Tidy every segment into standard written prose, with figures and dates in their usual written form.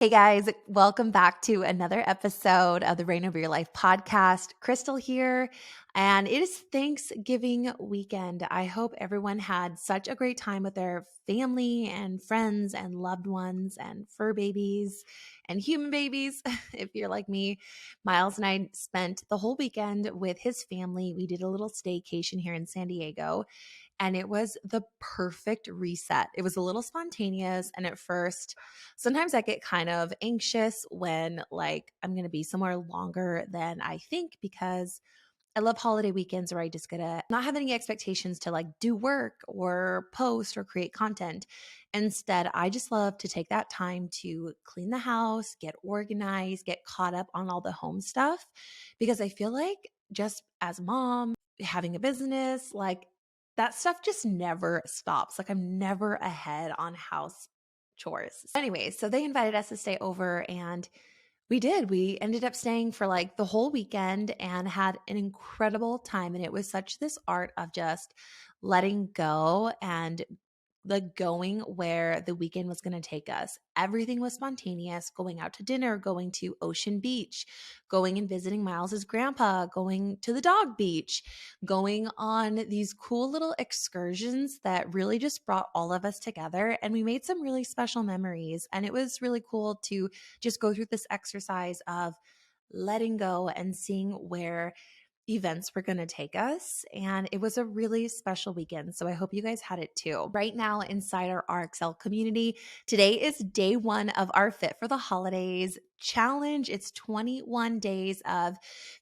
Hey guys, welcome back to another episode of the Reign Over Your Life podcast. Krystal here, and it is Thanksgiving weekend. I hope everyone had such a great time with their family and friends and loved ones and fur babies and human babies. If you're like me, Miles and I spent the whole weekend with his family. We did a little staycation here in San Diego, and it was the perfect reset. It was a little spontaneous. And at first, sometimes I get kind of anxious when I'm going to be somewhere longer than I think, because I love holiday weekends where I just get to not have any expectations to do work or post or create content. Instead, I just love to take that time to clean the house, get organized, get caught up on all the home stuff, because I feel like just as a mom, having a business, that stuff just never stops. I'm never ahead on house chores. Anyway, so they invited us to stay over, and we did. We ended up staying for the whole weekend and had an incredible time. And it was such this art of just letting go and going where the weekend was going to take us. Everything was spontaneous: going out to dinner, going to Ocean Beach, going and visiting Miles's grandpa, going to the dog beach, going on these cool little excursions that really just brought all of us together. And we made some really special memories. And it was really cool to just go through this exercise of letting go and seeing where events were going to take us. And it was a really special weekend. So I hope you guys had it too. Right now, inside our RxL community, today is day one of our Fit for the Holidays challenge. It's 21 days of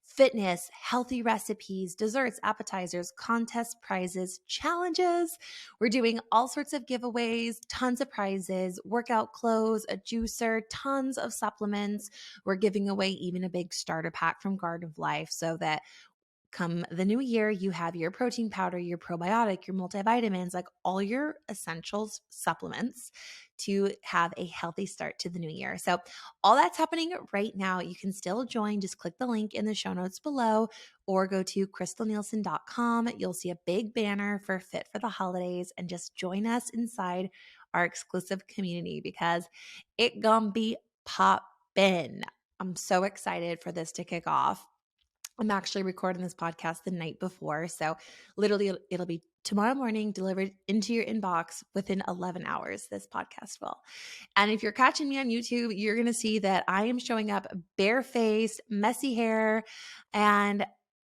fitness, healthy recipes, desserts, appetizers, contest prizes, challenges. We're doing all sorts of giveaways, tons of prizes, workout clothes, a juicer, tons of supplements. We're giving away even a big starter pack from Garden of Life, so that come the new year, you have your protein powder, your probiotic, your multivitamins, all your essentials supplements to have a healthy start to the new year. So all that's happening right now. You can still join. Just click the link in the show notes below or go to krystalnielsen.com. You'll see a big banner for Fit for the Holidays, and just join us inside our exclusive community, because it gonna be poppin'. I'm so excited for this to kick off. I'm actually recording this podcast the night before. So literally it'll be tomorrow morning, delivered into your inbox within 11 hours, this podcast will. And if you're catching me on YouTube, you're going to see that I am showing up barefaced, messy hair, and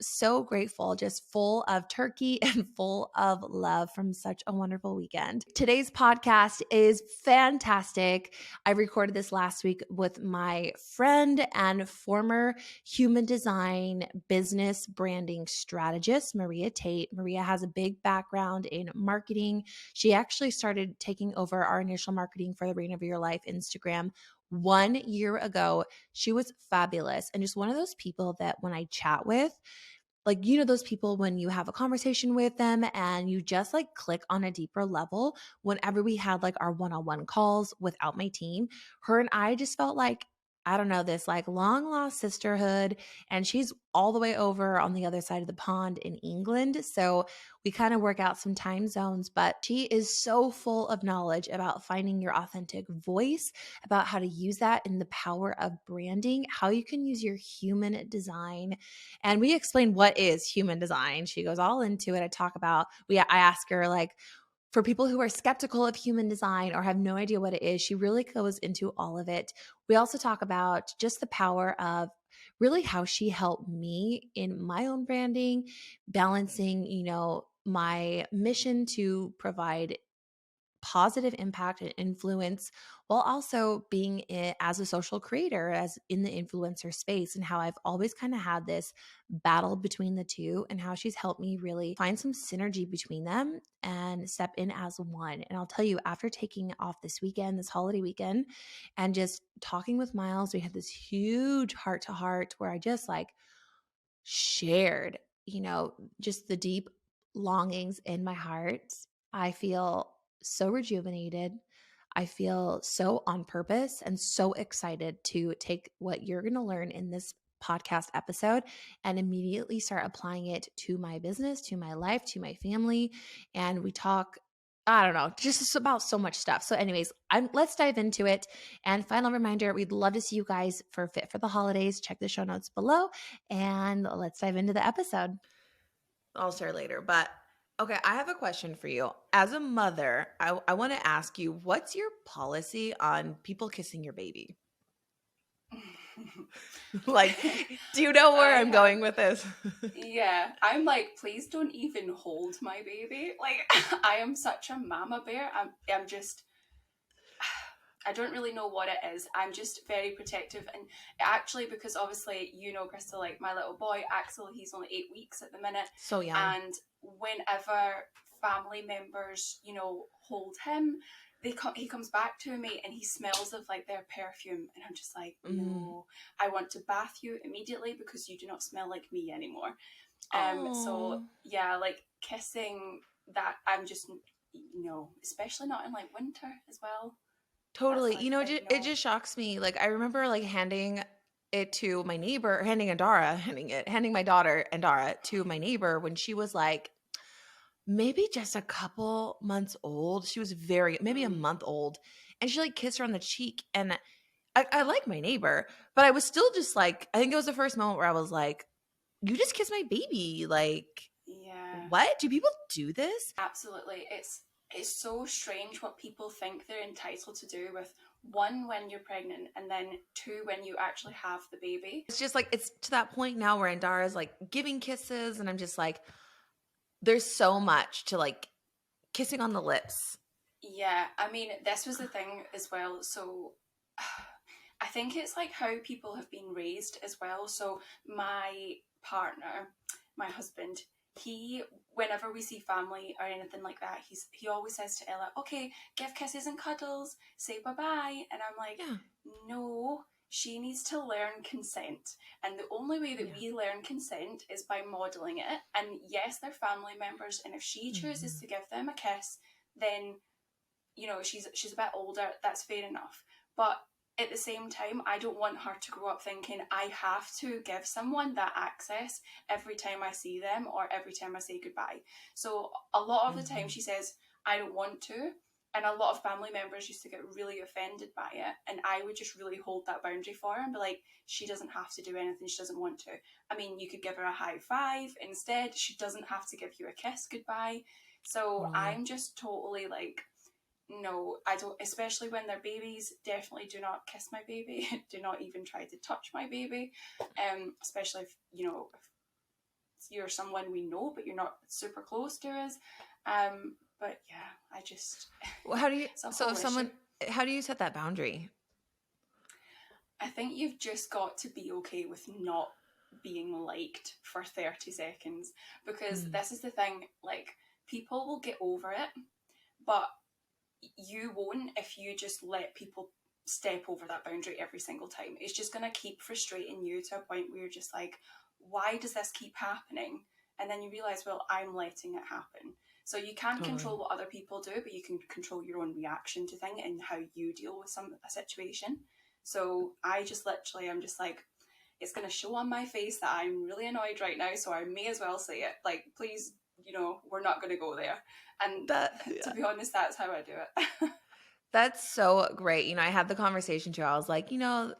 so grateful, just full of turkey and full of love from such a wonderful weekend. Today's podcast is fantastic. I recorded this last week with my friend and former human design business branding strategist, Maria Tate. Maria has a big background in marketing. She actually started taking over our initial marketing for the Reign of Your Life Instagram 1 year ago. She was fabulous, and just one of those people that when I chat with, those people when you have a conversation with them and you just click on a deeper level. Whenever we had our one-on-one calls without my team, her and I just felt I don't know, this long lost sisterhood. And she's all the way over on the other side of the pond in England. So we kind of work out some time zones, but she is so full of knowledge about finding your authentic voice, about how to use that in the power of branding, how you can use your human design. And we explain what is human design. She goes all into it. I ask her, for people who are skeptical of human design or have no idea what it is, she really goes into all of it. We also talk about just the power of really how she helped me in my own branding, balancing, my mission to provide positive impact and influence while also being as a social creator, as in the influencer space, and how I've always kind of had this battle between the two, and how she's helped me really find some synergy between them and step in as one. And I'll tell you, after taking off this weekend, this holiday weekend, and just talking with Miles, we had this huge heart to heart where I just shared, just the deep longings in my heart. I feel so rejuvenated. I feel so on purpose and so excited to take what you're going to learn in this podcast episode and immediately start applying it to my business, to my life, to my family. And we talk I don't know, just about so much stuff. So anyways, let's dive into it. And final reminder, we'd love to see you guys for Fit for the Holidays. Check the show notes below and let's dive into the episode. I'll share later, but okay, I have a question for you. As a mother, I want to ask you, what's your policy on people kissing your baby? Like, do you know where I'm going with this? Yeah, I'm like, please don't even hold my baby. Like, I am such a mama bear. I'm just, I don't really know what it is. I'm just very protective, and actually, because obviously, Krystal, like my little boy Axel, he's only 8 weeks at the minute, So young. and whenever family members, hold him, he comes back to me and he smells of like their perfume, and I'm just like, no, I want to bath you immediately because you do not smell like me anymore. So Oh. yeah, like kissing that, I'm just no, especially not in like winter as well. That's Totally. like a big It no. just shocks me. Like I remember like handing it to my neighbor, handing my daughter Andara to my neighbor when she was like maybe just a couple months old. She was maybe a Mm. month old. And she like kissed her on the cheek. And I like my neighbor, but I was still just like, I think it was the first moment where I was like, you just kissed my baby. Like, Yeah, what? Do people do this? absolutely. It's so strange what people think they're entitled to do with one when you're pregnant and then two when you actually have the baby. It's just like, it's to that point now where Andara's like giving kisses. And I'm just like, there's so much to like kissing on the lips. Yeah, I mean, this was the thing as well. So I think it's like how people have been raised as well. So my partner, my husband, he whenever we see family or anything like that, he always says to Ella, "Okay, give kisses and cuddles, say bye bye," and I'm like, Yeah. "No." She needs to learn consent. And the only way that Yeah. we learn consent is by modeling it. And yes, they're family members. And if she chooses to give them a kiss, then she's a bit older, that's fair enough. But at the same time, I don't want her to grow up thinking I have to give someone that access every time I see them or every time I say goodbye. So a lot of the time she says I don't want to, and a lot of family members used to get really offended by it, and I would just really hold that boundary for her and be like, she doesn't have to do anything she doesn't want to. I mean, you could give her a high five instead. She doesn't have to give you a kiss goodbye. So Totally. I'm just totally like, no, I don't, especially when they're babies. Definitely do not kiss my baby. Do not even try to touch my baby. Especially if, if you're someone we know, but you're not super close to us. But yeah, I just, Well, how do you, it's a so whole if issue. someone, how do you set that boundary? I think you've just got to be okay with not being liked for 30 seconds, because Mm. this is the thing, like, people will get over it, but you won't if you just let people step over that boundary every single time. It's just going to keep frustrating you to a point where you're just like, why does this keep happening? And then you realize, well, I'm letting it happen. So you can't Totally. control what other people do, but you can control your own reaction to things and how you deal with a situation. So I just literally, I'm just like, it's going to show on my face that I'm really annoyed right now, so I may as well say it. Like, please, we're not going to go there. And That, to yeah. be honest, that's how I do it. That's so great. I had the conversation too. I was like,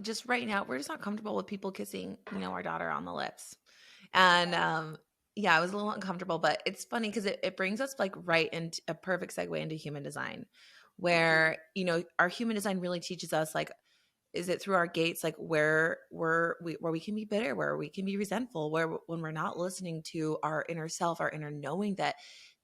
just right now, we're just not comfortable with people kissing, our daughter on the lips. And Yeah. yeah, I was a little uncomfortable, but it's funny because it brings us like right into a perfect segue into human design, Mm-hmm. where, our human design really teaches us like, is it through our gates, like where we can be bitter, where we can be resentful, where when we're not listening to our inner self, our inner knowing, that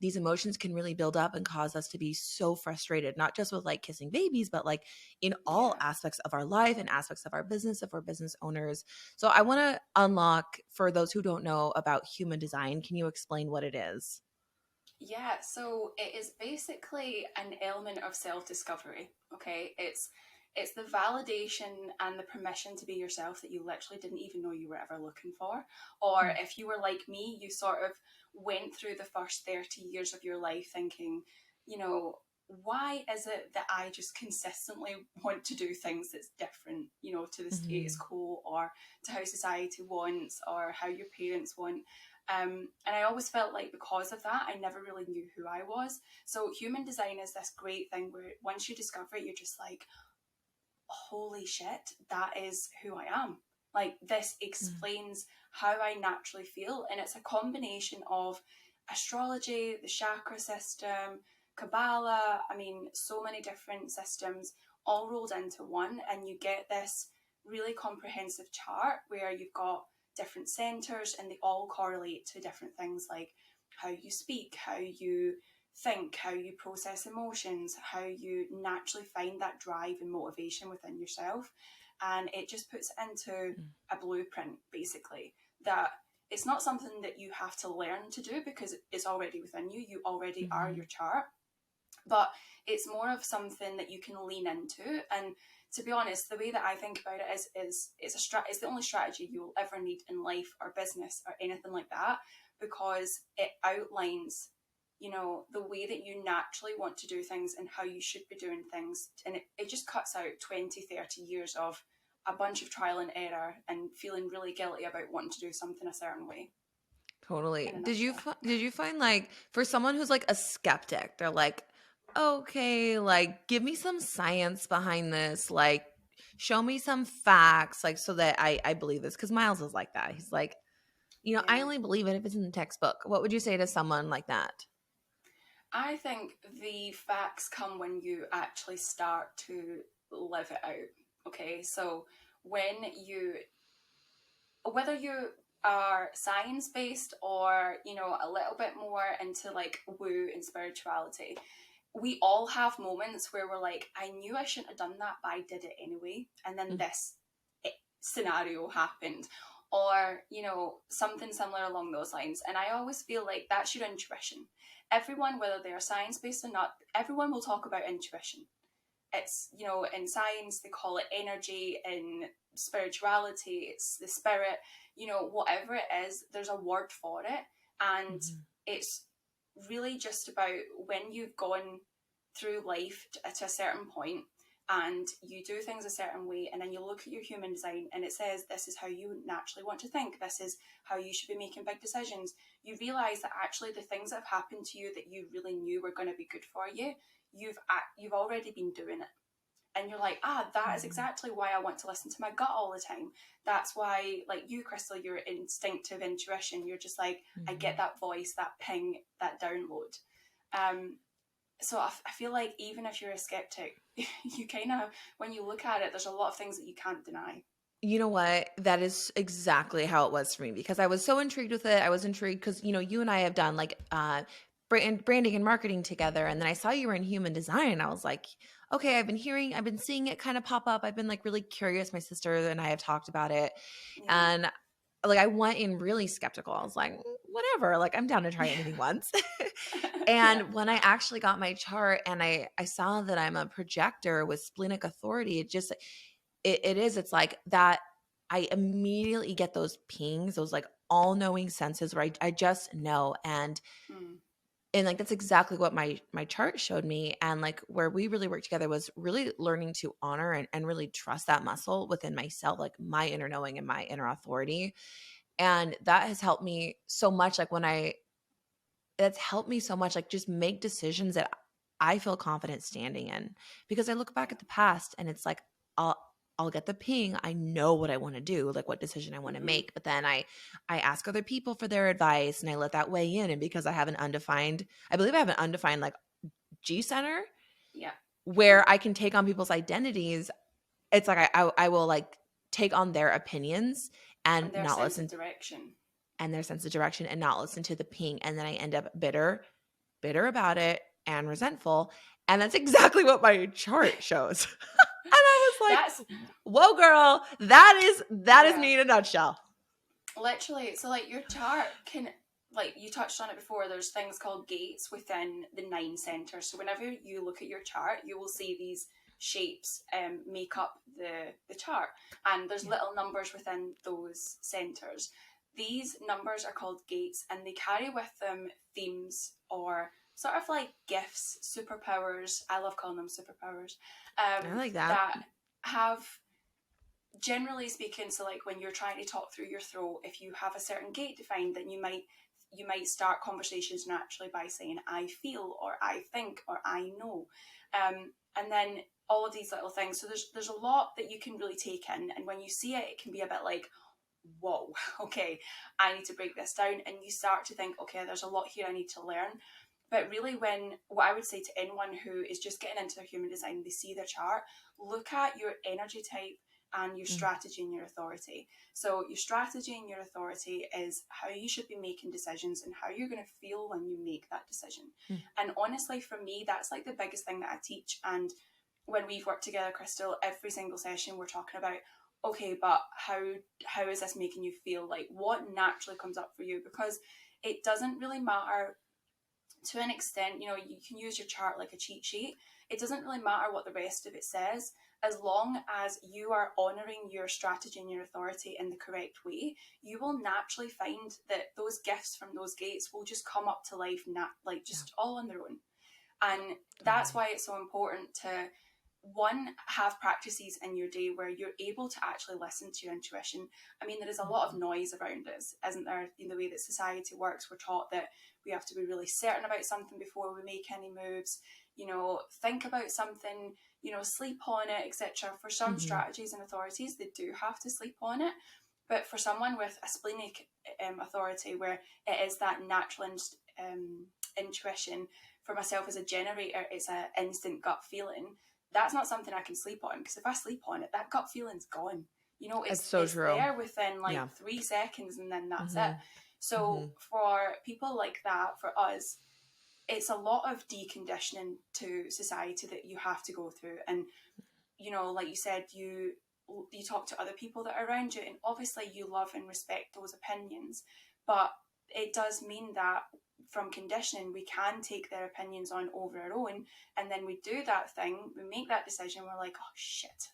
these emotions can really build up and cause us to be so frustrated, not just with like kissing babies, but like in all Yeah. aspects of our life and aspects of our business, if we're business owners. So I want to unlock, for those who don't know about human design, can you explain what it is? Yeah. So it is basically an element of self-discovery. Okay. It's the validation and the permission to be yourself that you literally didn't even know you were ever looking for. Or if you were like me, you sort of went through the first 30 years of your life thinking, you know, why is it that I just consistently want to do things that's different, to the status Mm-hmm. quo or to how society wants or how your parents want? And I always felt like because of that, I never really knew who I was. So human design is this great thing where once you discover it, you're just like, holy shit, that is who I am. Like, this explains how I naturally feel. And it's a combination of astrology, the chakra system, Kabbalah, I mean, so many different systems all rolled into one. And you get this really comprehensive chart where you've got different centers and they all correlate to different things like how you speak, how you think, how you process emotions, how you naturally find that drive and motivation within yourself. And it just puts it into a blueprint, basically, that it's not something that you have to learn to do because it's already within you. You already are your chart. But it's more of something that you can lean into. And to be honest, the way that I think about it is it's the only strategy you will ever need in life or business or anything like that, because it outlines, you know, the way that you naturally want to do things and how you should be doing things. And it just cuts out 20-30 years of a bunch of trial and error and feeling really guilty about wanting to do something a certain way. Totally. In a Did nutshell. you find like for someone who's like a skeptic, they're like, okay, like give me some science behind this, like show me some facts, like so that I believe this. Because Miles is like that. He's like, I Yeah. only believe it if it's in the textbook. What would you say to someone like that? I think the facts come when you actually start to live it out. Okay, so when you, whether you are science based or, you know, a little bit more into like woo and spirituality, we all have moments where we're like, I knew I shouldn't have done that, but I did it anyway. And then this scenario happened. Or, you know, something similar along those lines. And I always feel like that's your intuition. Everyone, whether they're science based or not, everyone will talk about intuition. It's, you know, in science, they call it energy. In spirituality, it's the spirit. You know, whatever it is, there's a word for it. And it's really just about when you've gone through life to a certain point and you do things a certain way, and then you look at your human design and it says this is how you naturally want to think, this is how you should be making big decisions. You realize that actually the things that have happened to you that you really knew were going to be good for you, you've already been doing it. And you're like, that is exactly why I want to listen to my gut all the time. That's why, like you, Krystal, your instinctive intuition, you're just like, I get that voice, that ping, that download. So I feel like even if you're a skeptic, you kind of, when you look at it, there's a lot of things that you can't deny. You know what? That is exactly how it was for me because I was so intrigued with it. I was intrigued because, you and I have done like branding and marketing together. And then I saw you were in human design. And I was like, okay, I've been seeing it kind of pop up. I've been like really curious. My sister and I have talked about it. Yeah. And like I went in really skeptical. I was like, whatever, like I'm down to try anything once. Yeah. And when I actually got my chart and I saw that I'm a projector with splenic authority, it just it's like that I immediately get those pings, those like all-knowing senses where I just know. And like that's exactly what my chart showed me. And like where we really worked together was really learning to honor and really trust that muscle within myself, like my inner knowing and my inner authority. And that has helped me so much. Like that's helped me so much, like just make decisions that I feel confident standing in, because I look back at the past and it's like, I'll get the ping. I know what I want to do, like what decision I want to make. But then I ask other people for their advice and I let that weigh in. And because I have I believe I have an undefined like G center, Yeah. where I can take on people's identities. It's like I will like take on their opinions and And their not sense listen of direction. and their sense of direction and not listen to the ping. And then I end up bitter about it and resentful. And that's exactly what my chart shows. And I was like, That's whoa, girl, that is yeah. me in a nutshell. Literally, so like your chart can, like you touched on it before, there's things called gates within the 9 centers. So whenever you look at your chart, you will see these shapes make up the chart, and there's little numbers within those centers. These numbers are called gates, and they carry with them themes or sort of like gifts, superpowers. I love calling them superpowers. I like that. That have generally speaking, so like when you're trying to talk through your throat, if you have a certain gate defined, then you might start conversations naturally by saying I feel, or I think, or I know, and then all of these little things. So there's a lot that you can really take in, and when you see it, it can be a bit like, whoa, okay, I need to break this down, and you start to think, okay, there's a lot here I need to learn. But really, what I would say to anyone who is just getting into their human design, they see their chart, look at your energy type and your strategy and your authority. So your strategy and your authority is how you should be making decisions and how you're going to feel when you make that decision. And honestly, for me, that's like the biggest thing that I teach. And when we've worked together, Krystal, every single session we're talking about, okay, but how is this making you feel? Like, what naturally comes up for you? Because it doesn't really matter. To an extent, you know, you can use your chart like a cheat sheet. It doesn't really matter what the rest of it says, as long as you are honouring your strategy and your authority in the correct way. You will naturally find that those gifts from those gates will just come up to life, all on their own. And that's why it's so important to, one, have practices in your day where you're able to actually listen to your intuition. I mean, there is a lot of noise around us, isn't there? In the way that society works, we're taught that we have to be really certain about something before we make any moves, you know, think about something, you know, sleep on it, etc. For some strategies and authorities, they do have to sleep on it. But for someone with a splenic authority, where it is that natural intuition, for myself as a generator, it's an instant gut feeling. That's not something I can sleep on, because if I sleep on it, that gut feeling's gone. You know, it's there within 3 seconds, and then that's it. So for people like that, for us, it's a lot of deconditioning to society that you have to go through. And, you know, like you said, you talk to other people that are around you, and obviously you love and respect those opinions, but it does mean that from conditioning, we can take their opinions on over our own, and then we do that thing, we make that decision, we're like, oh shit,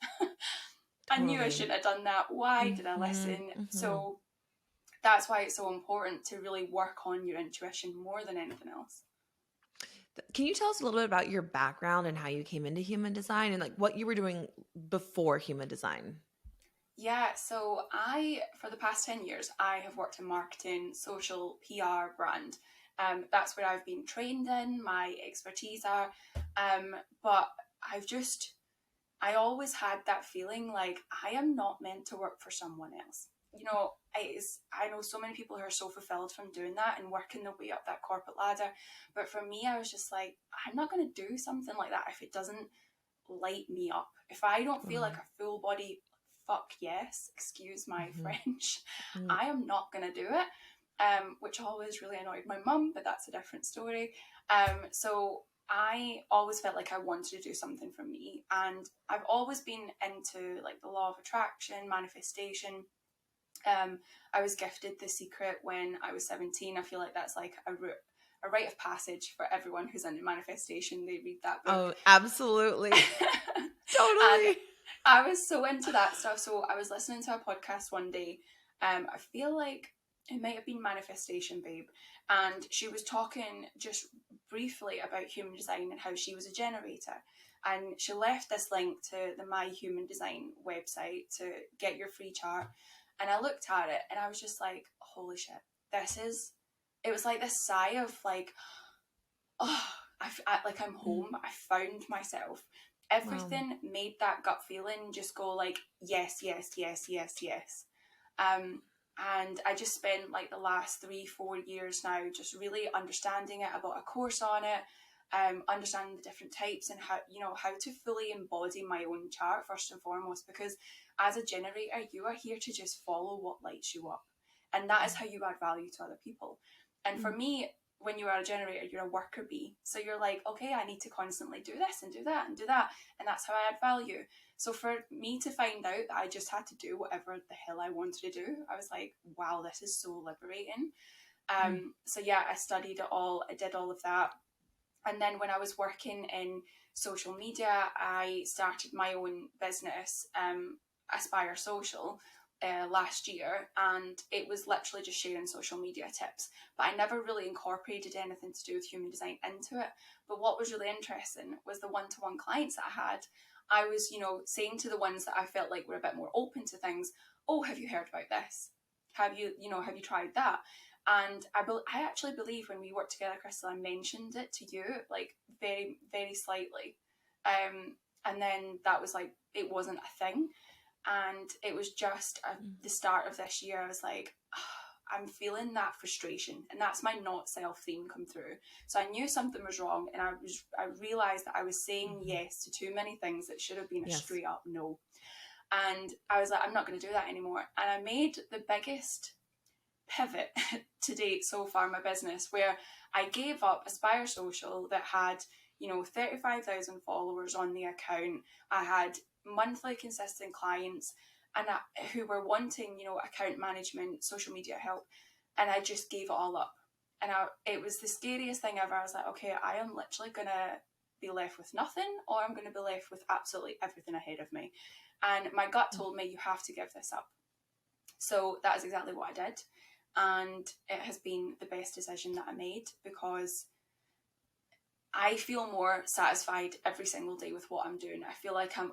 I knew I shouldn't have done that, why did I listen? So that's why it's so important to really work on your intuition more than anything else. Can you tell us a little bit about your background and how you came into human design, and like what you were doing before human design? Yeah, so for the past 10 years, I have worked in marketing, social, PR, brand. That's where I've been trained in, my expertise are. But I always had that feeling like I am not meant to work for someone else. You know, I know so many people who are so fulfilled from doing that and working their way up that corporate ladder. But for me, I was just like, I'm not going to do something like that if it doesn't light me up. If I don't feel like a full body, fuck yes, excuse my French, I am not going to do it. Which always really annoyed my mum, but that's a different story. So I always felt like I wanted to do something for me, and I've always been into like the law of attraction, manifestation. I was gifted The Secret when I was 17. I feel like that's like a rite of passage for everyone who's into manifestation. They read that book. Oh, absolutely. Totally. And I was so into that stuff. So I was listening to a podcast one day. I feel like it might have been Manifestation Babe, and she was talking just briefly about human design and how she was a generator. And she left this link to the My Human Design website to get your free chart. And I looked at it and I was just like, holy shit, it was like this sigh of like, oh, I'm home. I found myself. Everything made that gut feeling just go like, yes, yes, yes, yes, yes. And I just spent like the last 3-4 years now just really understanding it. I bought a course on it, understanding the different types and how to fully embody my own chart first and foremost, because as a generator, you are here to just follow what lights you up, and that is how you add value to other people. And for me, when you are a generator, you're a worker bee, so you're like, okay, I need to constantly do this and do that and do that, and that's how I add value. So for me to find out that I just had to do whatever the hell I wanted to do, I was like, wow, this is so liberating. So yeah, I studied it all, I did all of that. And then when I was working in social media, I started my own business, Aspire Social, last year, and it was literally just sharing social media tips, but I never really incorporated anything to do with human design into it. But what was really interesting was the one-to-one clients that I had. I was, you know, saying to the ones that I felt like were a bit more open to things, oh, have you heard about this? Have you tried that? And I actually believe when we worked together, Krystal, I mentioned it to you, like very, very slightly. And then that was like, it wasn't a thing. And it was just the start of this year, I was like, I'm feeling that frustration, and that's my not self theme come through. So I knew something was wrong, and I realized that I was saying yes to too many things that should have been a straight up no. And I was like, I'm not going to do that anymore. And I made the biggest pivot to date so far in my business, where I gave up Aspire Social that had, you know, 35,000 followers on the account. I had monthly consistent clients and who were wanting, you know, account management, social media help, and I just gave it all up. And it was the scariest thing ever. I was like, okay, I am literally gonna be left with nothing, or I'm gonna be left with absolutely everything ahead of me. And my gut told me, you have to give this up. So that is exactly what I did. And it has been the best decision that I made, because I feel more satisfied every single day with what I'm doing. I feel like I'm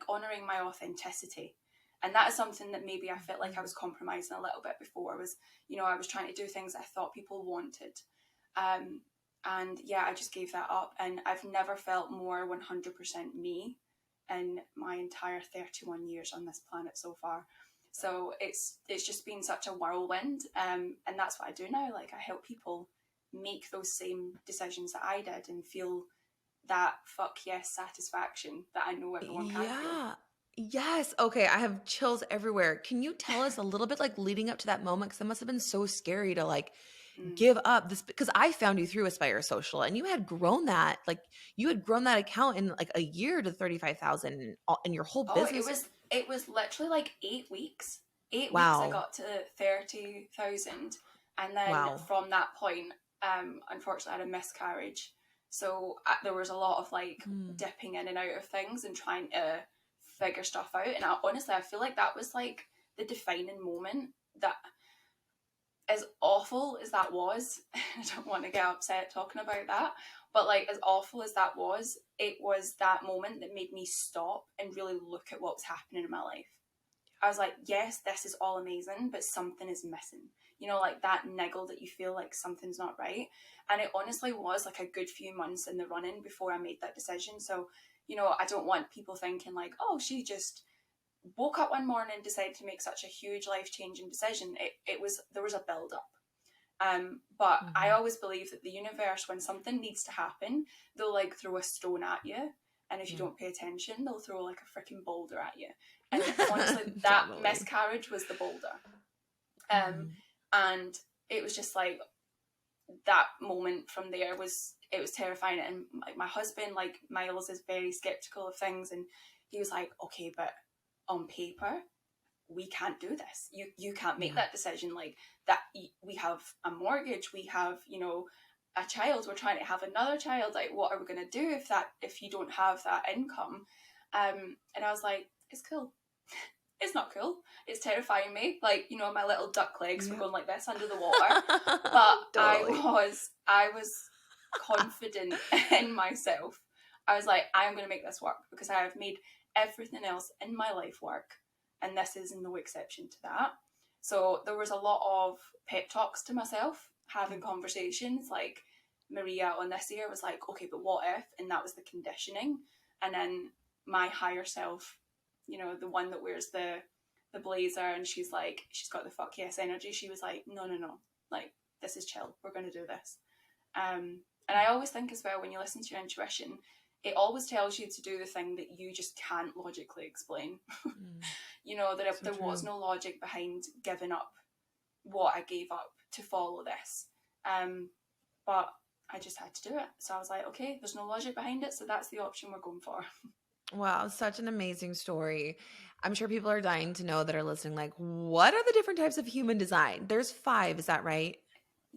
honouring my authenticity. And that is something that maybe I felt like I was compromising a little bit before, was, you know, I was trying to do things I thought people wanted. And yeah, I just gave that up. And I've never felt more 100% me in my entire 31 years on this planet so far. So it's just been such a whirlwind. And that's what I do now. Like, I help people make those same decisions that I did and feel that fuck yes satisfaction that I know everyone can feel. Yes. Okay. I have chills everywhere. Can you tell us a little bit, like, leading up to that moment? Because it must have been so scary to like give up this, because I found you through Aspire Social, and you had grown that, like, you had grown that account in like a year to 35,000 in your whole Oh, business. it was literally like 8 weeks. 8 weeks I Wow. got to 30,000, and then Wow. from that point, unfortunately I had a miscarriage. So there was a lot of like dipping in and out of things and trying to figure stuff out. And honestly, I feel like that was like the defining moment. That, as awful as that was, I don't want to get upset talking about that, but like, as awful as that was, it was that moment that made me stop and really look at what was happening in my life. I was like, yes, this is all amazing, but something is missing. You know, like that niggle that you feel like something's not right. And it honestly was like a good few months in the running before I made that decision. So, you know, I don't want people thinking like, oh, she just woke up one morning and decided to make such a huge life-changing decision. There was a build-up. But I always believe that the universe, when something needs to happen, they'll like throw a stone at you. And if you don't pay attention, they'll throw like a freaking boulder at you. And honestly, that Totally. miscarriage was the boulder. And it was just like, that moment from there it was terrifying. And like, my husband, like Miles, is very skeptical of things, and he was like, okay, but on paper we can't do this. You can't make that decision, like that. We have a mortgage, we have, you know, a child, we're trying to have another child, like what are we going to do if you don't have that income? And I was like, it's cool. It's not cool. It's terrifying me. Like, you know, my little duck legs were going like this under the water. But Totally. I was confident in myself. I was like, I'm going to make this work, because I have made everything else in my life work, and this is no exception to that. So there was a lot of pep talks to myself, having conversations like, Maria on this year was like, okay, but what if? And that was the conditioning. And then my higher self, you know, the one that wears the blazer, and she's got the fuck yes energy. She was like, no, like, this is chill. We're going to do this. And I always think as well, when you listen to your intuition, it always tells you to do the thing that you just can't logically explain. You know, that there was no logic behind giving up what I gave up to follow this. But I just had to do it. So I was like, okay, there's no logic behind it, so that's the option we're going for. Wow, such an amazing story. I'm sure people are dying to know, that are listening, like, what are the different types of human design? There's 5, is that right?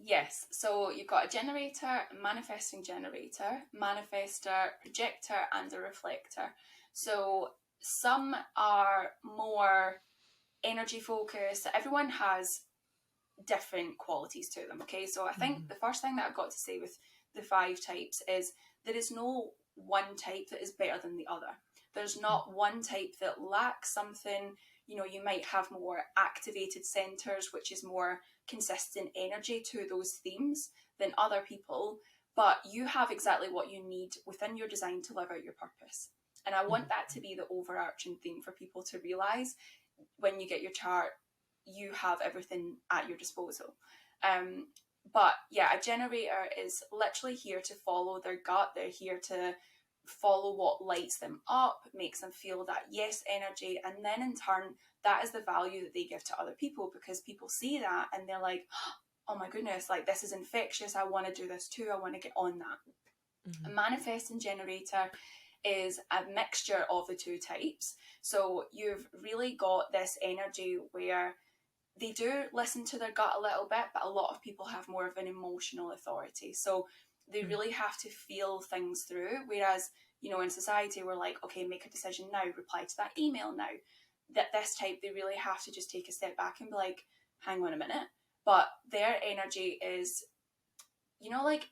Yes, so you've got a generator, manifesting generator, manifester, projector, and a reflector. So some are more energy focused. Everyone has different qualities to them, okay? So I think the first thing that I've got to say with the 5 types is there is no one type that is better than the other. There's not one type that lacks something. You know, you might have more activated centers, which is more consistent energy to those themes than other people, but you have exactly what you need within your design to live out your purpose. And I want that to be the overarching theme for people to realize. When you get your chart, you have everything at your disposal. But yeah, a generator is literally here to follow their gut. They're here to follow what lights them up, makes them feel that yes energy, and then in turn that is the value that they give to other people, because people see that and they're like, oh my goodness, like this is infectious, I want to do this too, I want to get on that. A manifesting generator is a mixture of the two types. So you've really got this energy where they do listen to their gut a little bit, but a lot of people have more of an emotional authority. So they really have to feel things through. Whereas, you know, in society, we're like, okay, make a decision now, reply to that email now. That this type, they really have to just take a step back and be like, hang on a minute. But their energy is, you know, like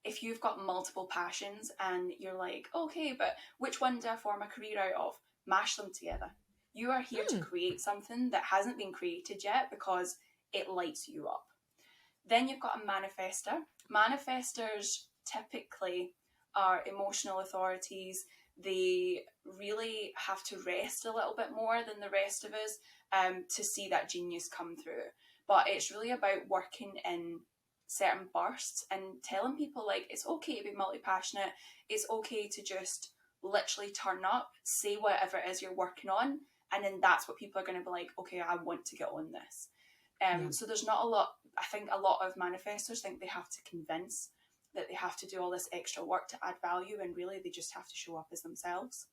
if you've got multiple passions and you're like, okay, but which one do I form a career out of? Mash them together. You are here to create something that hasn't been created yet because it lights you up. Then you've got a manifester. Manifestors typically are emotional authorities. They really have to rest a little bit more than the rest of us to see that genius come through. But it's really about working in certain bursts and telling people, like, it's okay to be multi-passionate. It's okay to just literally turn up, say whatever it is you're working on, and then that's what people are going to be like, okay, I want to get on this. So there's not a lot, I think a lot of manifestors think they have to convince, that they have to do all this extra work to add value, and really they just have to show up as themselves.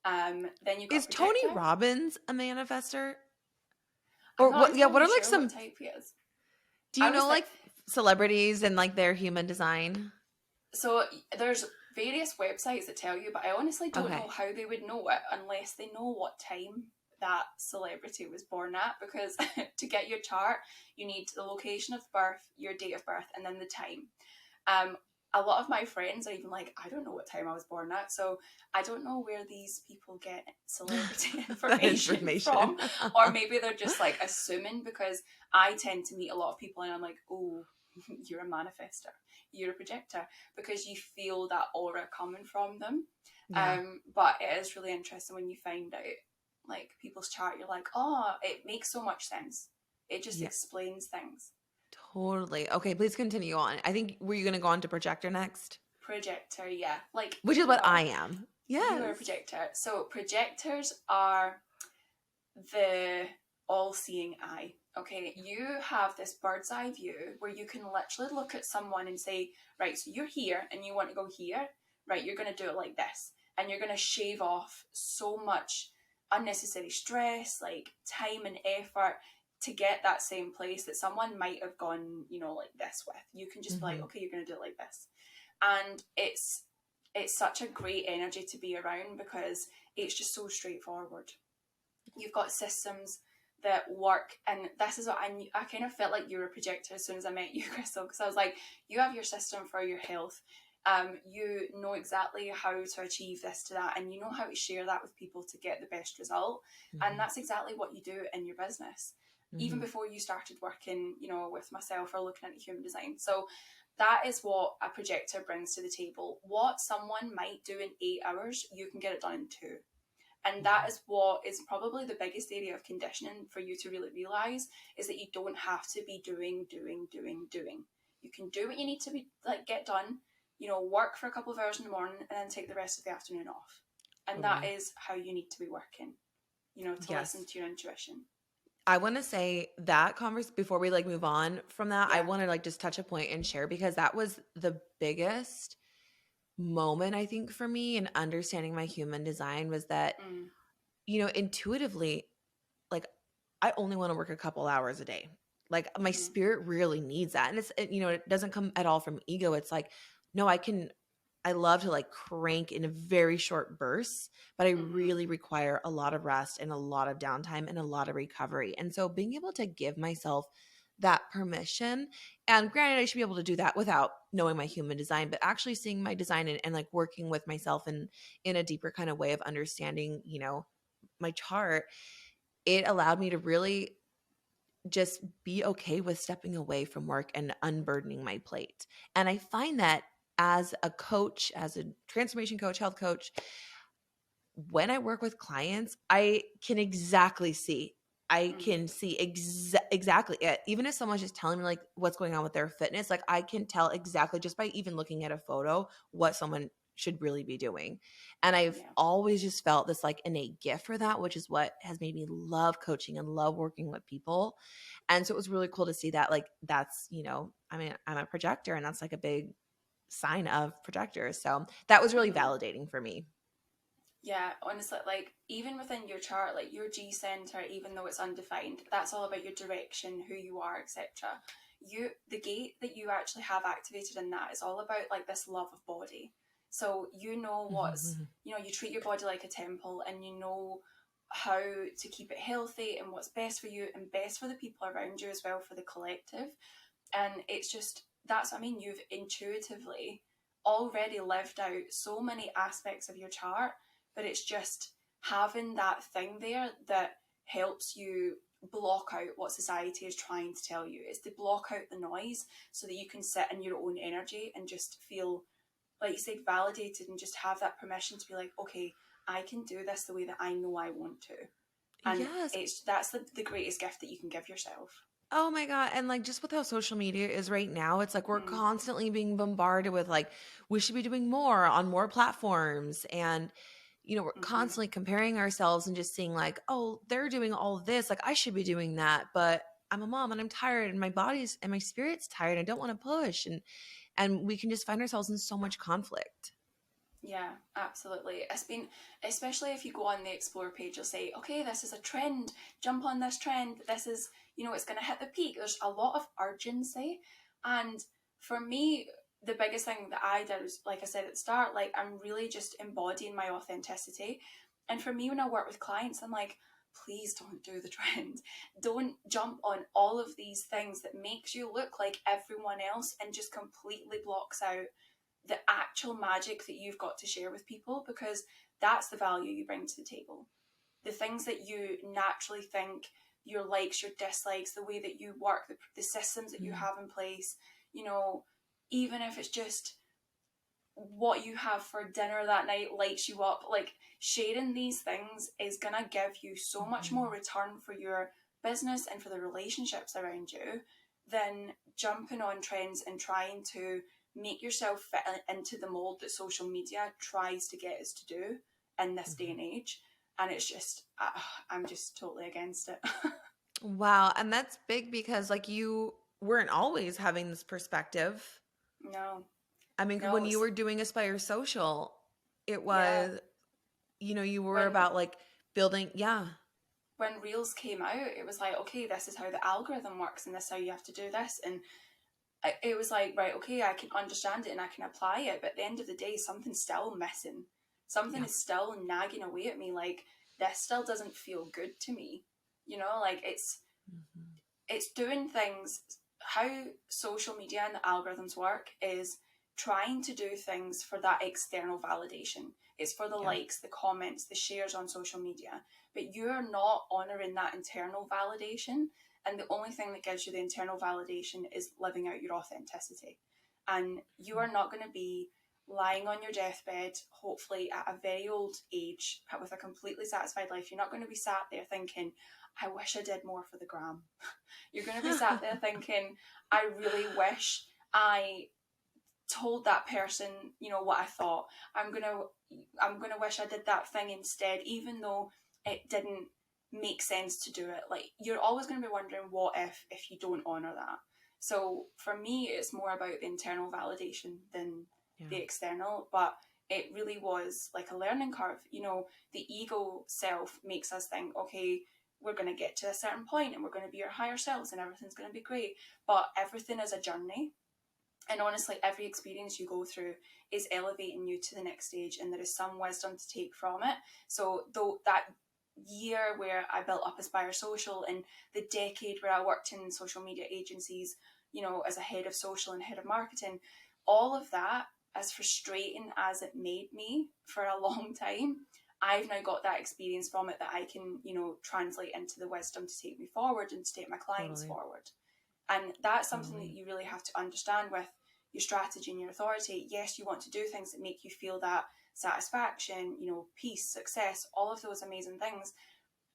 Then you've got Is Tony Robbins a manifester? Or what? entirely Yeah, what are like sure some what type he is. Do you know like celebrities and like their human design? So there's various websites that tell you, but I honestly don't know how they would know it unless they know what time that celebrity was born at, because to get your chart you need the location of birth, your date of birth, and then the time. A lot of my friends are even like, I don't know what time I was born at, so I don't know where these people get celebrity information from. Or maybe they're just like assuming, because I tend to meet a lot of people and I'm like, oh, you're a manifester, you're a projector, because you feel that aura coming from them. But it is really interesting when you find out like people's chart, you're like, oh, it makes so much sense. It just explains things. Totally. Okay, please continue on. I think, were you going to go on to projector next? Projector, yeah. Like, which is what I am. Yes. You are a projector. So projectors are the all-seeing eye. Okay, you have this bird's eye view where you can literally look at someone and say, right, so you're here and you want to go here, right, you're going to do it like this. And you're going to shave off so much unnecessary stress, like time and effort to get that same place that someone might have gone, you know, like this with. You can just be like, okay, you're going to do it like this. And it's such a great energy to be around because it's just so straightforward. You've got systems that work, and this is what I kind of felt like you were a projector as soon as I met you, Krystal, because I was like, you have your system for your health. You know exactly how to achieve this to that, and you know how to share that with people to get the best result. And that's exactly what you do in your business, even before you started working, you know, with myself or looking at human design. So that is what a projector brings to the table. What someone might do in 8 hours, you can get it done in 2. And that is what is probably the biggest area of conditioning for you to really realise, is that you don't have to be doing. You can do what you need to be, like, get done, you know, work for a couple of hours in the morning and then take the rest of the afternoon off. And that is how you need to be working, you know, to listen to your intuition. I want to say that before we like move on from that, I want to like just touch a point and share, because that was the biggest moment I think for me in understanding my human design, was that, you know, intuitively, like I only want to work a couple hours a day. Like my spirit really needs that. And it's, you know, it doesn't come at all from ego. It's like, no, I love to like crank in a very short bursts, but I really require a lot of rest and a lot of downtime and a lot of recovery. And so being able to give myself that permission. And granted, I should be able to do that without knowing my human design, but actually seeing my design and like working with myself in a deeper kind of way of understanding, you know, my chart, it allowed me to really just be okay with stepping away from work and unburdening my plate. And I find that as a coach, as a transformation coach, health coach, when I work with clients, I can exactly see. I can see exactly it. Even if someone's just telling me like what's going on with their fitness, like I can tell exactly just by even looking at a photo what someone should really be doing. And I've always just felt this like innate gift for that, which is what has made me love coaching and love working with people. And so it was really cool to see that like that's, you know, I mean, I'm a projector and that's like a big sign of projectors. So that was really validating for me. Yeah, honestly, like even within your chart, like your G center, even though it's undefined, that's all about your direction, who you are, etc. The gate that you actually have activated in that is all about like this love of body. So you know what's, you know, you treat your body like a temple, and you know how to keep it healthy and what's best for you and best for the people around you as well, for the collective. And it's just, that's what I mean, you've intuitively already lived out so many aspects of your chart, but it's just having that thing there that helps you block out what society is trying to tell you. It's to block out the noise so that you can sit in your own energy and just feel, like you said, validated, and just have that permission to be like, okay, I can do this the way that I know I want to. And Yes. that's the greatest gift that you can give yourself. Oh my God. And like just with how social media is right now, it's like we're constantly being bombarded with like, we should be doing more on more platforms. And, you know, we're constantly comparing ourselves and just seeing like, oh, they're doing all this. Like I should be doing that. But I'm a mom and I'm tired and my body's and my spirit's tired. I don't want to push. And we can just find ourselves in so much conflict. Yeah, absolutely. It's been, especially if you go on the explore page, you'll say, okay, this is a trend, jump on this trend. This is, you know, it's going to hit the peak. There's a lot of urgency. And for me, the biggest thing that I did was, like I said at the start, like I'm really just embodying my authenticity. And for me, when I work with clients, I'm like, please don't do the trend. Don't jump on all of these things that makes you look like everyone else and just completely blocks out the actual magic that you've got to share with people, because that's the value you bring to the table. The things that you naturally think, your likes, your dislikes, the way that you work, the systems that you have in place, you know, even if it's just what you have for dinner that night lights you up, like sharing these things is gonna give you so much more return for your business and for the relationships around you than jumping on trends and trying to make yourself fit into the mold that social media tries to get us to do in this day and age. And it's just, I'm just totally against it. Wow. And that's big because like you weren't always having this perspective. No, I mean, when no, you were doing Aspire Social, it yeah. was, you know, you were When about like building, yeah. when Reels came out, it was like, okay, this is how the algorithm works, and this is how you have to do this. And it was like, right, okay, I can understand it and I can apply it, but at the end of the day, something's still missing. Something Yeah. is still nagging away at me. Like, this still doesn't feel good to me. You know, like it's doing things. How social media and the algorithms work is trying to do things for that external validation. It's for the Yeah. likes, the comments, the shares on social media, but you're not honoring that internal validation. And the only thing that gives you the internal validation is living out your authenticity. And you are not going to be lying on your deathbed, hopefully at a very old age, with a completely satisfied life. You're not going to be sat there thinking, I wish I did more for the gram. You're going to be sat there thinking, I really wish I told that person, you know, what I thought. I'm gonna wish I did that thing instead, even though it didn't make sense to do it. Like, you're always going to be wondering what if you don't honor that. So for me, it's more about the internal validation than the external. But it really was like a learning curve. You know, the ego self makes us think, okay, we're going to get to a certain point and we're going to be our higher selves and everything's going to be great. But everything is a journey. And honestly, every experience you go through is elevating you to the next stage, and there is some wisdom to take from it. So though that year where I built up Aspire Social, and the decade where I worked in social media agencies, you know, as a head of social and head of marketing, all of that, as frustrating as it made me for a long time, I've now got that experience from it that I can, you know, translate into the wisdom to take me forward and to take my clients Totally. forward. And that's something that Totally. you really have to understand with your strategy and your authority. Yes, you want to do things that make you feel that satisfaction, you know, peace, success, all of those amazing things,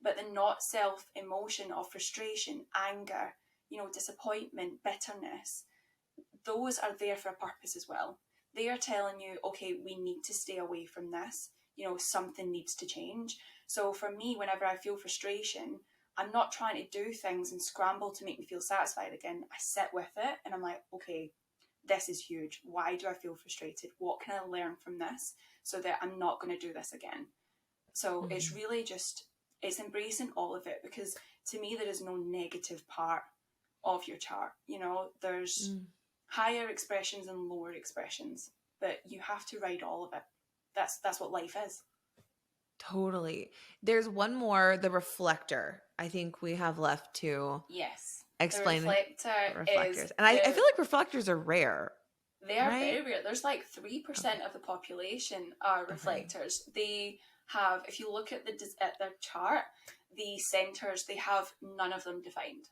but the not self emotion of frustration, anger, you know, disappointment, bitterness, those are there for a purpose as well. They are telling you, okay, we need to stay away from this. You know, something needs to change. So for me, whenever I feel frustration, I'm not trying to do things and scramble to make me feel satisfied again. I sit with it and I'm like, okay, this is huge. Why do I feel frustrated? What can I learn from this so that I'm not going to do this again? So it's really just, it's embracing all of it, because to me, there is no negative part of your chart. You know, there's higher expressions and lower expressions, but you have to ride all of it. That's what life is. Totally. There's one more, the reflector. I think we have left to Yes. explain The reflector is reflectors. And I feel like reflectors are rare, they are right? very rare. There's like 3% of the population are reflectors. They have, if you look at their chart, the centers, they have none of them defined.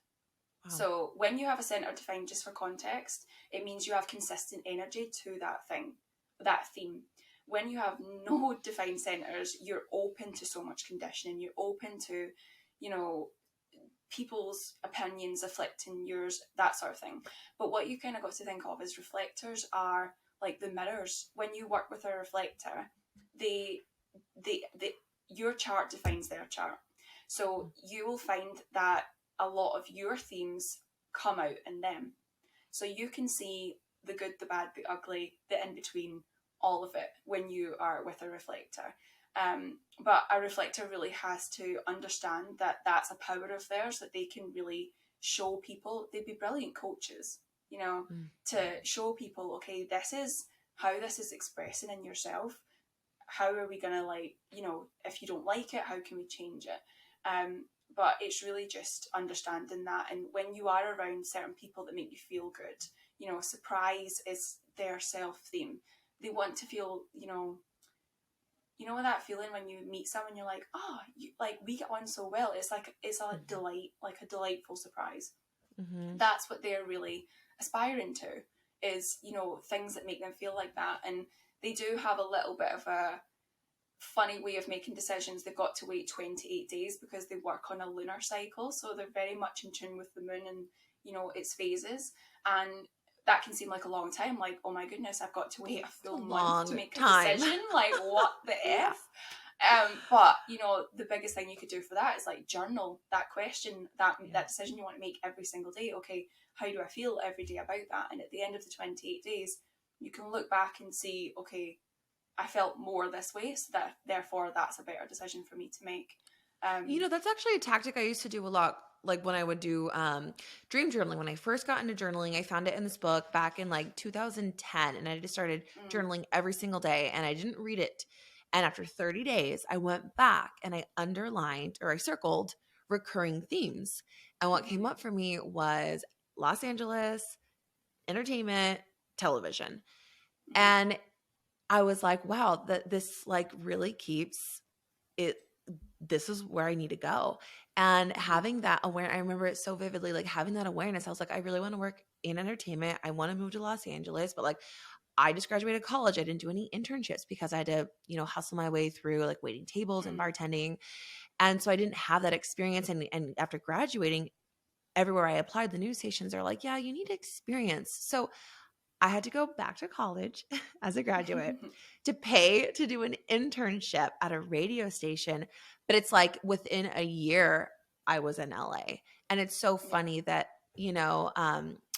Wow. So when you have a center defined, just for context, it means you have consistent energy to that thing, that theme. When you have no defined centers, you're open to so much conditioning. You're open to, you know, people's opinions afflicting yours, that sort of thing. But what you kind of got to think of is reflectors are like the mirrors. When you work with a reflector, they your chart defines their chart. So you will find that a lot of your themes come out in them. So you can see the good, the bad, the ugly, the in between, all of it when you are with a reflector. But a reflector really has to understand that that's a power of theirs, that they can really show people. They'd be brilliant coaches, you know, to show people, okay, this is how this is expressing in yourself. How are we gonna, like, you know, if you don't like it, how can we change it? But it's really just understanding that. And when you are around certain people that make you feel good, you know, surprise is their self theme. They want to feel, you know that feeling when you meet someone, you're like, oh, like, we get on so well. It's like, it's a delight, like a delightful surprise. That's what they're really aspiring to, is, you know, things that make them feel like that. And they do have a little bit of a funny way of making decisions. They've got to wait 28 days because they work on a lunar cycle, so they're very much in tune with the moon and, you know, its phases. And that can seem like a long time, like, oh my goodness, I've got to wait a full month to make a decision. Like, what the Yeah. F? But, you know, the biggest thing you could do for that is like journal that question, that decision you want to make every single day. Okay, how do I feel every day about that? And at the end of the 28 days, you can look back and see, okay, I felt more this way, so that therefore that's a better decision for me to make. You know, that's actually a tactic I used to do a lot. Like when I would do dream journaling, when I first got into journaling, I found it in this book back in like 2010, and I just started journaling every single day, and I didn't read it. And after 30 days, I went back and I underlined, or I circled, recurring themes. And what came up for me was Los Angeles, entertainment, television. And I was like, wow, this like really keeps it. This is where I need to go. And having that awareness, I remember it so vividly, like having that awareness. I was like, I really want to work in entertainment. I want to move to Los Angeles, but like I just graduated college. I didn't do any internships because I had to, you know, hustle my way through like waiting tables and bartending. And so I didn't have that experience. And after graduating, everywhere I applied, the news stations are like, yeah, you need experience. So I had to go back to college as a graduate to pay to do an internship at a radio station. But it's like within a year, I was in LA. And it's so funny that, you know,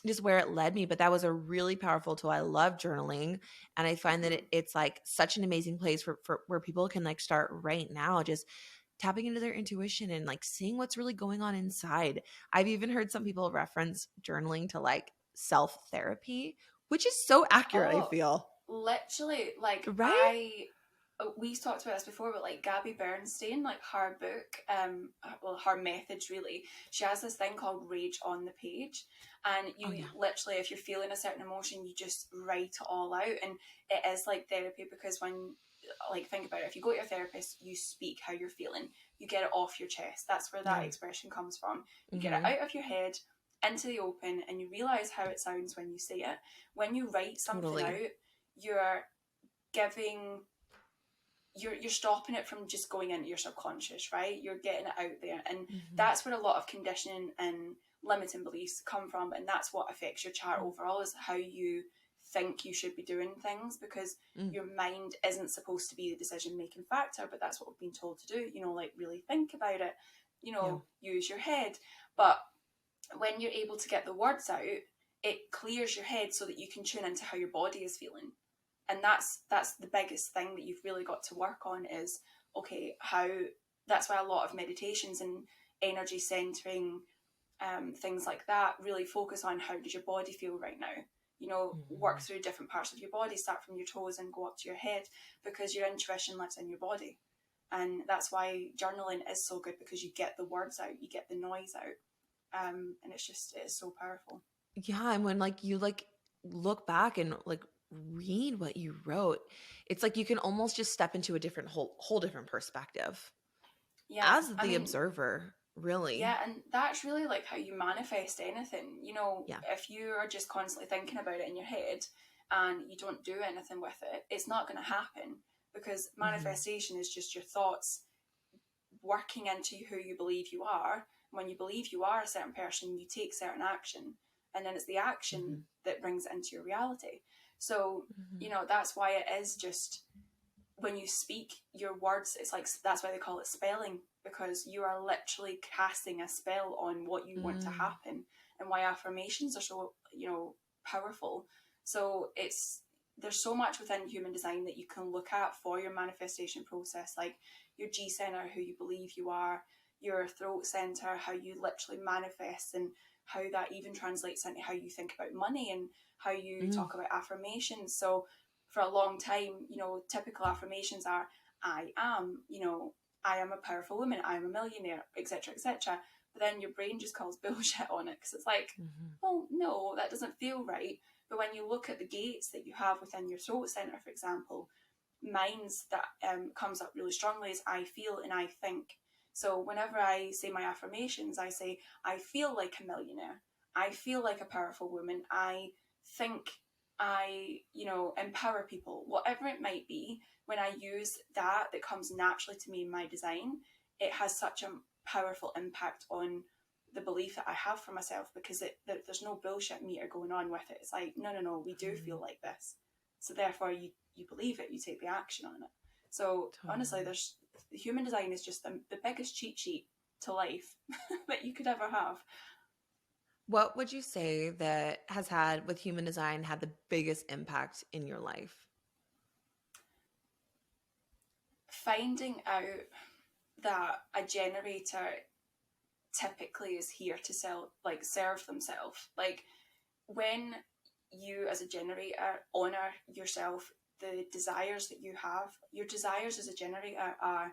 just where it led me. But that was a really powerful tool. I love journaling. And I find that it's like such an amazing place for where people can like start right now, just tapping into their intuition and like seeing what's really going on inside. I've even heard some people reference journaling to like self-therapy, which is so accurate, I feel. Literally, like, Right? we talked about this before, but like Gabby Bernstein, like her book, well, her methods really, she has this thing called Rage on the Page, and you literally, if you're feeling a certain emotion, you just write it all out, and it is like therapy, because when, like, think about it, if you go to your therapist, you speak how you're feeling, you get it off your chest. That's where that expression comes from. You get it out of your head into the open, and you realize how it sounds when you say it. When you write something out, you're giving, you're stopping it from just going into your subconscious, right? You're getting it out there, and that's where a lot of conditioning and limiting beliefs come from, and that's what affects your chart overall, is how you think you should be doing things, because your mind isn't supposed to be the decision making factor, but that's what we've been told to do, you know, like really think about it, you know, use your head. But when you're able to get the words out, it clears your head so that you can tune into how your body is feeling. And that's the biggest thing that you've really got to work on, is okay, how, that's why a lot of meditations and energy centering, things like that, really focus on how does your body feel right now. You know, work through different parts of your body, start from your toes and go up to your head, because your intuition lives in your body. And that's why journaling is so good, because you get the words out, you get the noise out, and it's so powerful. Yeah, and when like you like look back and like read what you wrote, it's like you can almost just step into a different whole different perspective Yeah, as I the mean, observer, really. yeah, and that's really like how you manifest anything. You know, Yeah. if you are just constantly thinking about it in your head and you don't do anything with it, it's not going to happen, because manifestation is just your thoughts working into who you believe you are. When you believe you are a certain person, you take certain action, and then it's the action that brings it into your reality. So, you know, that's why it is just, when you speak your words, it's like, that's why they call it spelling, because you are literally casting a spell on what you want to happen, and why affirmations are so, you know, powerful. So there's so much within human design that you can look at for your manifestation process, like your G center, who you believe you are, your throat center, how you literally manifest, and how that even translates into how you think about money and how you talk about affirmations. So for a long time, you know, typical affirmations are, I am, you know, I am a powerful woman, I am a millionaire, etc., etc. But then your brain just calls bullshit on it, because it's like, well, no, that doesn't feel right. But when you look at the gates that you have within your throat center, for example, mine's that comes up really strongly is I feel and I think. So whenever I say my affirmations, I say, I feel like a millionaire, I feel like a powerful woman, I think I, you know, empower people, whatever it might be. When I use that comes naturally to me in my design, it has such a powerful impact on the belief that I have for myself, because there's no bullshit meter going on with it. It's like, no, we do feel like this. So therefore you believe it, you take the action on it. So honestly, there's, the human design is just the biggest cheat sheet to life that you could ever have. What would you say that has had with human design had the biggest impact in your life? Finding out that a generator typically is here to serve themselves. Like, when you as a generator honor yourself, the desires that you have, your desires as a generator are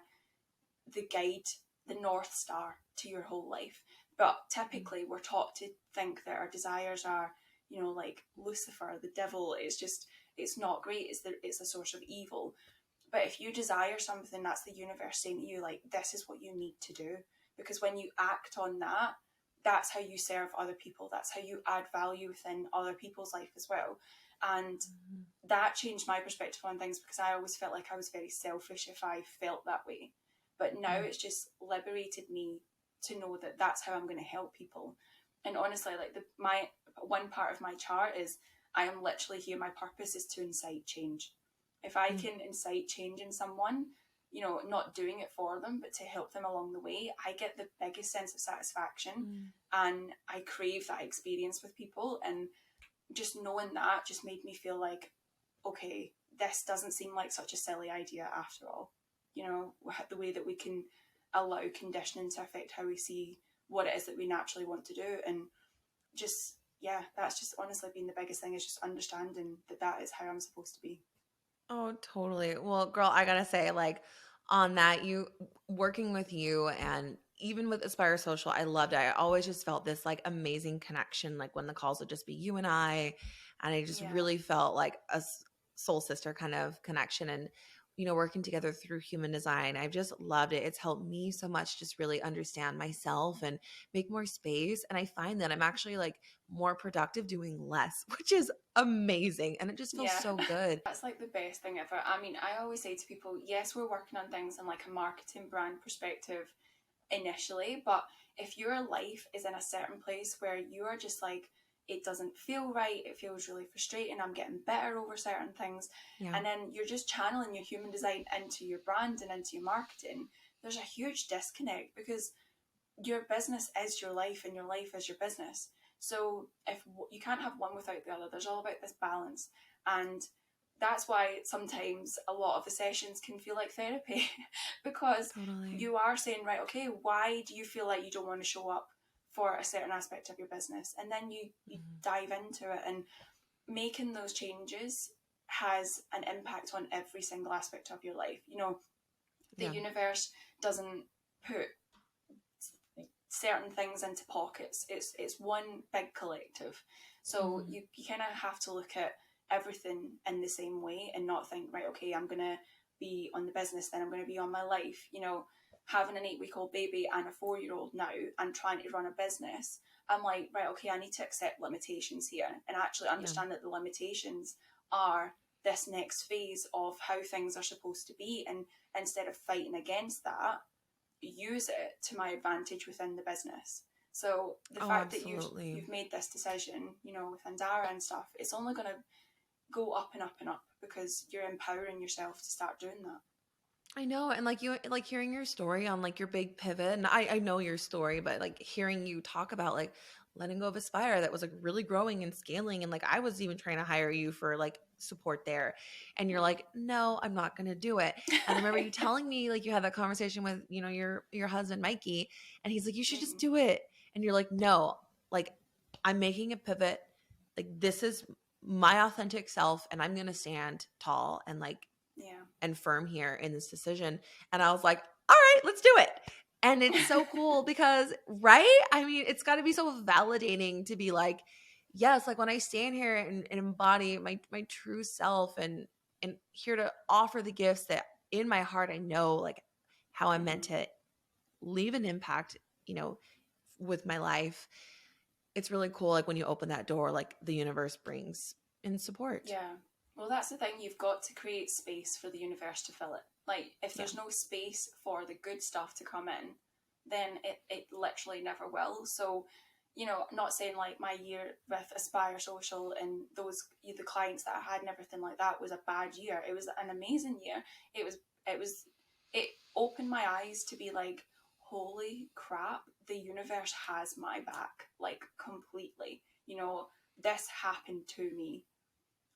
the guide, the North Star to your whole life. But typically we're taught to think that our desires are, you know, like Lucifer, the devil. It's not great. It's a source of evil. But if you desire something, that's the universe saying to you, like, this is what you need to do. Because when you act on that, that's how you serve other people. That's how you add value within other people's life as well. And that changed my perspective on things, because I always felt like I was very selfish if I felt that way. But now it's just liberated me to know that that's how I'm going to help people. And honestly, like, my one part of my chart is, I am literally here, my purpose is to incite change. If I can incite change in someone, you know, not doing it for them, but to help them along the way, I get the biggest sense of satisfaction. And I crave that experience with people. And just knowing that just made me feel like, okay, this doesn't seem like such a silly idea after all. You know, the way that we can allow conditioning to affect how we see what it is that we naturally want to do. And just, yeah, that's just honestly been the biggest thing, is just understanding that that is how I'm supposed to be. Oh, totally. Well, girl, I gotta say, like, on that, you working with you and even with Aspire Social, I loved it. I always just felt this like amazing connection, like when the calls would just be you and I just Yeah. really felt like a soul sister kind of connection. And working together through human design, I've just loved it. It's helped me so much just really understand myself and make more space. And I find that I'm actually like more productive doing less, which is amazing. And it just feels Yeah. so good. That's like the best thing ever. I mean, I always say to people, yes, we're working on things in like a marketing brand perspective initially, but if your life is in a certain place where you are just like, it doesn't feel right, it feels really frustrating, I'm getting better over certain things, Yeah. and then you're just channeling your human design into your brand and into your marketing, there's a huge disconnect because your business is your life and your life is your business. So if you can't have one without the other, there's all about this balance. And that's why sometimes a lot of the sessions can feel like therapy because Totally. you are saying, right, okay, why do you feel like you don't want to show up for a certain aspect of your business? And then you Mhm. dive into it, and making those changes has an impact on every single aspect of your life. The Yeah. universe doesn't put certain things into pockets. It's one big collective. So Mhm. you kind of have to look at everything in the same way and not think, right, okay, I'm gonna be on the business, then I'm gonna be on my life. Having an 8-week-old baby and a 4-year-old now and trying to run a business, I'm like, right, okay, I need to accept limitations here and actually Yeah. understand that the limitations are this next phase of how things are supposed to be, and instead of fighting against that, use it to my advantage within the business. So the Oh, fact that you've absolutely. you've made this decision, with Andara and stuff, it's only going to go up and up and up because you're empowering yourself to start doing that. I know. And like like hearing your story on like your big pivot, and I know your story, but like hearing you talk about like letting go of Aspire that was like really growing and scaling. And like I was even trying to hire you for like support there. And you're like, no, I'm not gonna do it. And I remember you telling me like you had that conversation with, your husband Mikey, and he's like, you should just Mm-hmm. do it. And you're like, no, like I'm making a pivot. Like this is my authentic self, and I'm gonna stand tall and like Yeah. and firm here in this decision. And I was like, all right, let's do it. And it's so cool because, right? I mean, it's got to be so validating to be like, yes, like when I stand here and embody my true self and here to offer the gifts that in my heart I know like how I'm meant Mm-hmm. to leave an impact, you know, with my life. It's really cool like when you open that door, like the universe brings in support. Yeah. Well, that's the thing. You've got to create space for the universe to fill it. Like, if Yeah. there's no space for the good stuff to come in, then it literally never will. So, not saying like my year with Aspire Social and the clients that I had and everything like that was a bad year. It was an amazing year. It was, it opened my eyes to be like, holy crap, the universe has my back, like completely. This happened to me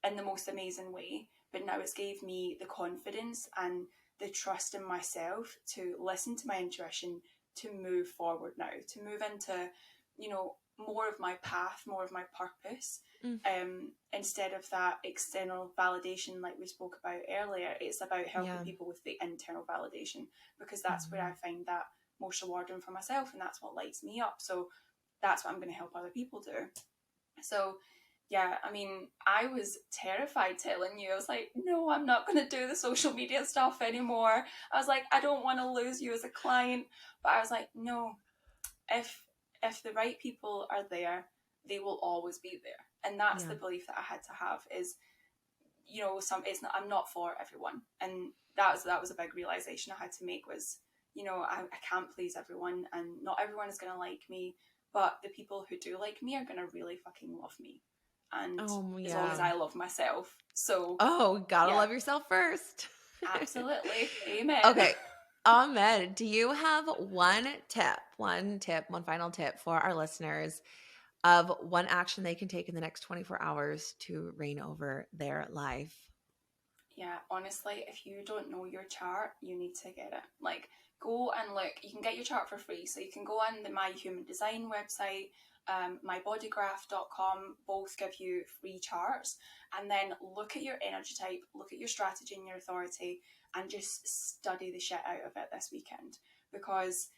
in the most amazing way. But now it's gave me the confidence and the trust in myself to listen to my intuition, to move forward now, to move into, more of my path, more of my purpose. Mm, Instead of that external validation like we spoke about earlier, it's about helping yeah. people with the internal validation, because that's where I Mhm. find that most rewarding for myself, and that's what lights me up. So that's what I'm going to help other people do. So yeah, I mean, I was terrified telling you. I was like, no, I'm not going to do the social media stuff anymore. I was like, I don't want to lose you as a client. But I was like, no, if the right people are there, they will always be there. And that's Yeah. the belief that I had to have is, it's not, I'm not for everyone. And that was a big realization I had to make was, I can't please everyone, and not everyone is going to like me, but the people who do like me are going to really fucking love me. And Oh, as long as yeah. I love myself. So, Oh, gotta yeah, love yourself first. absolutely. Amen. Okay. Ahmed, do you have one final tip for our listeners of one action they can take in the next 24 hours to reign over their life? Yeah, honestly, if you don't know your chart, you need to get it. Like, go and look. You can get your chart for free. So you can go on the My Human Design website mybodygraph.com, both give you free charts. And then look at your energy type, look at your strategy and your authority, and just study the shit out of it this weekend, because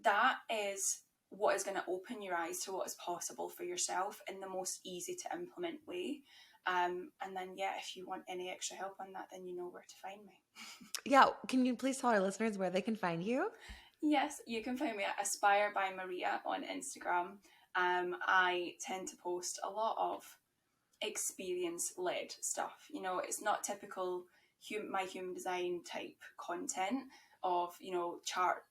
that is what is going to open your eyes to what is possible for yourself in the most easy to implement way. And then, yeah, if you want any extra help on that, then you know where to find me. Yeah. Can you please tell our listeners where they can find you? Yes, you can find me at Aspire by Maria on Instagram. I tend to post a lot of experience-led stuff. You know, it's not typical my human design type content of, you know, chart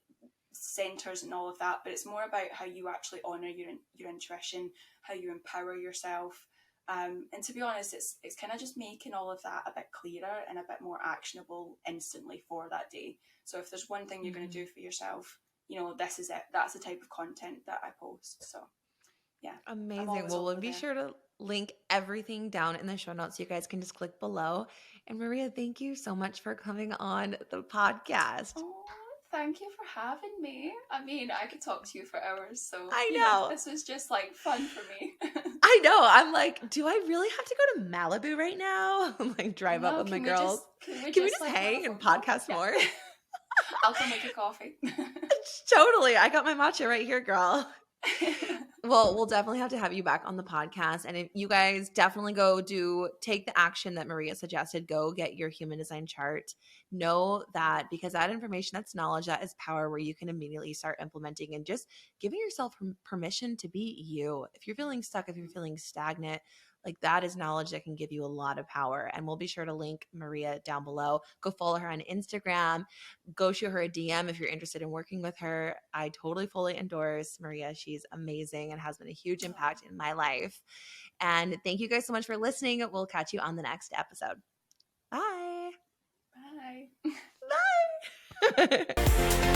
centers and all of that, but it's more about how you actually honor your intuition, how you empower yourself. And to be honest, it's kind of just making all of that a bit clearer and a bit more actionable instantly for that day. So if there's one thing you're going to do for yourself, you know, this is it. That's the type of content that I post. So yeah. Amazing. Well, we'll be sure to link everything down in the show notes so you guys can just click below. And Maria, thank you so much for coming on the podcast. Oh, thank you for having me. I mean, I could talk to you for hours, so I know. This was just like fun for me. I know. I'm like, do I really have to go to Malibu right now? I'm like, drive up with my girls. Can we just like, hang and podcast more? I'll go make a coffee. Totally. I got my matcha right here, girl. Well, we'll definitely have to have you back on the podcast. And if you guys definitely take the action that Maria suggested, go get your human design chart. Know that because that information, that's knowledge, that is power, where you can immediately start implementing and just giving yourself permission to be you. If you're feeling stuck, if you're feeling stagnant, like that is knowledge that can give you a lot of power. And we'll be sure to link Maria down below. Go follow her on Instagram. Go shoot her a DM if you're interested in working with her. I totally fully endorse Maria. She's amazing and has been a huge impact in my life. And thank you guys so much for listening. We'll catch you on the next episode. Bye. Bye. Bye.